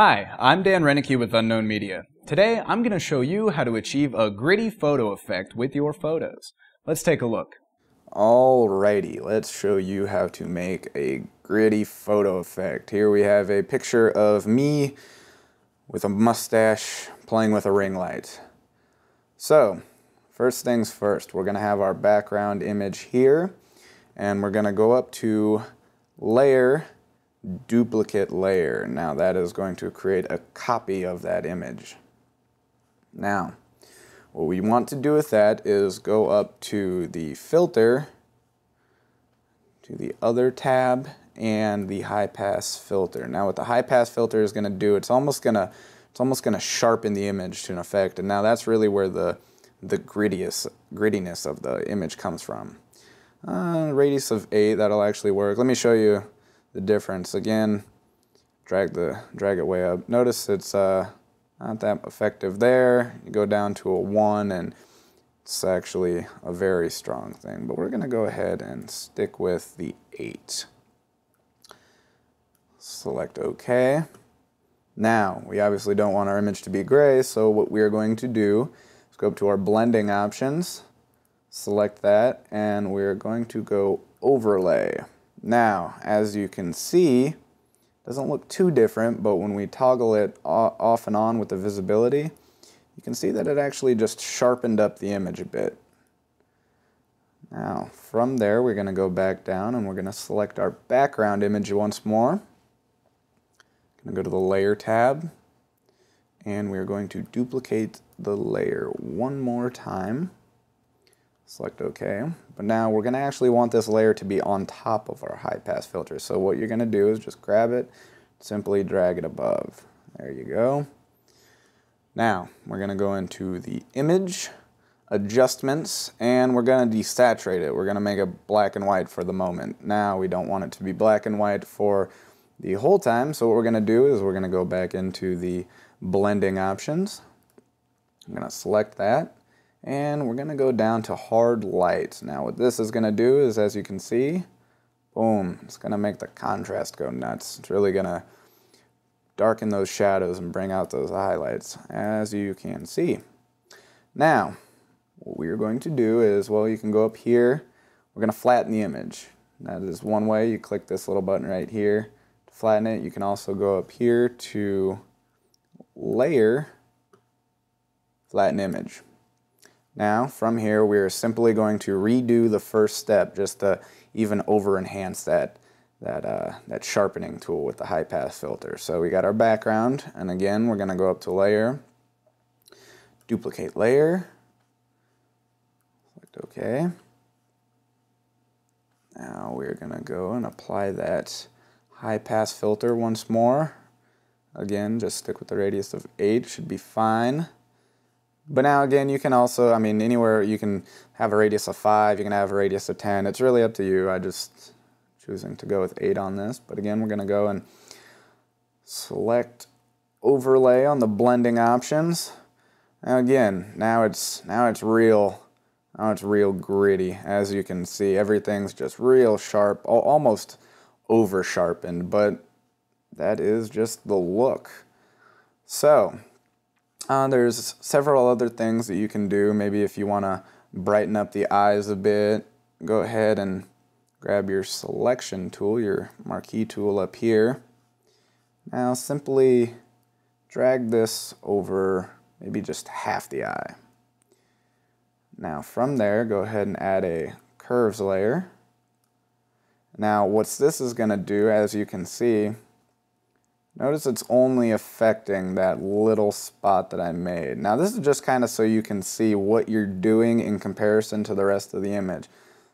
Hi, I'm Dan Reinecke with Unknown Media. Today, I'm going to show you how to achieve a gritty photo effect with your photos. Let's take a look. Alrighty, let's show you how to make a gritty photo effect. Here we have a picture of me with a mustache playing with a ring light. So, first things first, we're going to have our background image here, and we're going to go up to Layer, Duplicate Layer. Now that is going to create a copy of that image. Now, what we want to do with that is go up to the filter, to the other tab, and the high pass filter. Now what the high pass filter is going to do, it's almost going to sharpen the image to an effect, and now that's really where the grittiness of the image comes from. Radius of 8, that'll actually work. Let me show you the difference. Again, drag it way up. Notice it's not that effective there. You go down to a 1 and it's actually a very strong thing. But we're going to go ahead and stick with the 8. Select OK. Now, we obviously don't want our image to be gray, so what we are going to do is go up to our blending options, select that, and we're going to go overlay. Now, as you can see, doesn't look too different, but when we toggle it off and on with the visibility, you can see that it actually just sharpened up the image a bit. Now, from there, we're going to go back down and we're going to select our background image once more. Going to go to the Layer tab, and we're going to duplicate the layer one more time. Select OK. But now we're going to actually want this layer to be on top of our high pass filter. So what you're going to do is just grab it, simply drag it above. There you go. Now we're going to go into the image, adjustments, and we're going to desaturate it. We're going to make it black and white for the moment. Now we don't want it to be black and white for the whole time. So what we're going to do is we're going to go back into the blending options. I'm going to select that. And we're going to go down to hard light. Now what this is going to do is, as you can see, boom, it's going to make the contrast go nuts. It's really going to darken those shadows and bring out those highlights, as you can see. Now, what we're going to do is, well, you can go up here. We're going to flatten the image. That is one way. You click this little button right here to flatten it. You can also go up here to Layer, Flatten Image. Now, from here, we're simply going to redo the first step just to even over-enhance that sharpening tool with the high-pass filter. So we got our background, and again, we're going to go up to Layer, Duplicate Layer, select OK. Now we're going to go and apply that high-pass filter once more. Again, just stick with the radius of 8, should be fine. But now again, you can also, anywhere you can have a radius of 5, you can have a radius of 10. It's really up to you. I just choosing to go with 8 on this. But again, we're going to go and select overlay on the blending options. Now again, now it's real gritty. As you can see, everything's just real sharp, almost over sharpened, but that is just the look. So there's several other things that you can do. Maybe if you want to brighten up the eyes a bit, go ahead and grab your selection tool, your marquee tool up here. Now simply drag this over maybe just half the eye. Now from there, go ahead and add a curves layer. Now what this is going to do, as you can see, notice it's only affecting that little spot that I made. Now this is just kind of so you can see what you're doing in comparison to the rest of the image.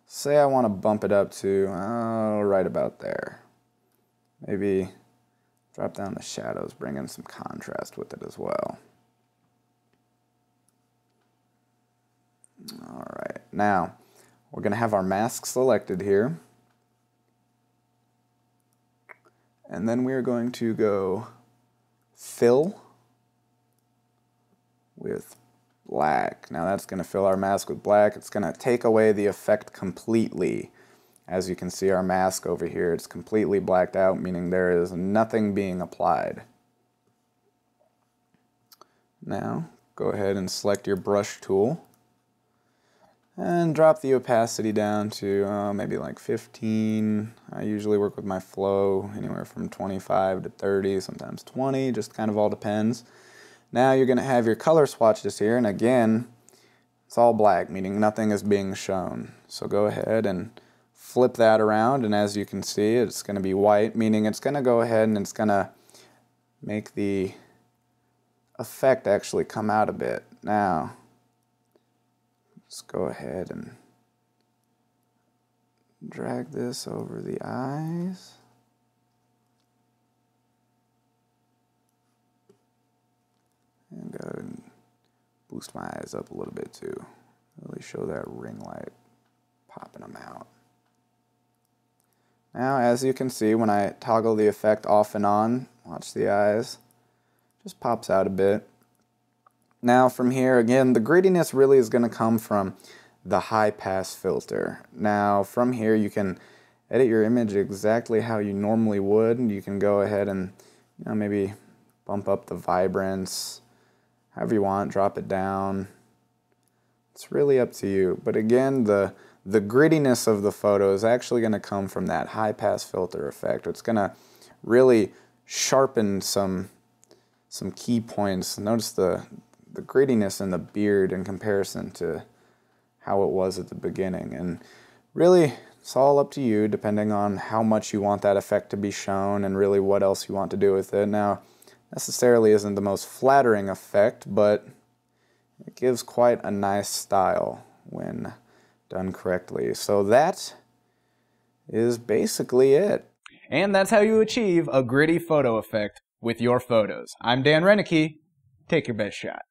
Say I want to bump it up to right about there. Maybe drop down the shadows, bring in some contrast with it as well. Alright, now we're going to have our mask selected here. And then we're going to go fill with black. Now that's going to fill our mask with black. It's going to take away the effect completely. As you can see, our mask over here, it's completely blacked out, meaning there is nothing being applied. Now, go ahead and select your brush tool and drop the opacity down to maybe like 15. I usually work with my flow anywhere from 25 to 30, sometimes 20, just kind of all depends. Now you're going to have your color swatches here, and again, it's all black, meaning nothing is being shown. So go ahead and flip that around, and as you can see, it's going to be white, meaning it's going to go ahead and it's going to make the effect actually come out a bit. Now, let's go ahead and drag this over the eyes. And go ahead and boost my eyes up a little bit too. Really show that ring light popping them out. Now, as you can see, when I toggle the effect off and on, watch the eyes, just pops out a bit. Now from here, again, the grittiness really is going to come from the high pass filter. Now from here, you can edit your image exactly how you normally would. You can go ahead and maybe bump up the vibrance, however you want, drop it down. It's really up to you. But again, the grittiness of the photo is actually going to come from that high pass filter effect. It's going to really sharpen some key points. Notice the grittiness in the beard in comparison to how it was at the beginning. And really, it's all up to you depending on how much you want that effect to be shown and really what else you want to do with it. Now, necessarily isn't the most flattering effect, but it gives quite a nice style when done correctly. So that is basically it. And that's how you achieve a gritty photo effect with your photos. I'm Dan Reinecke. Take your best shot.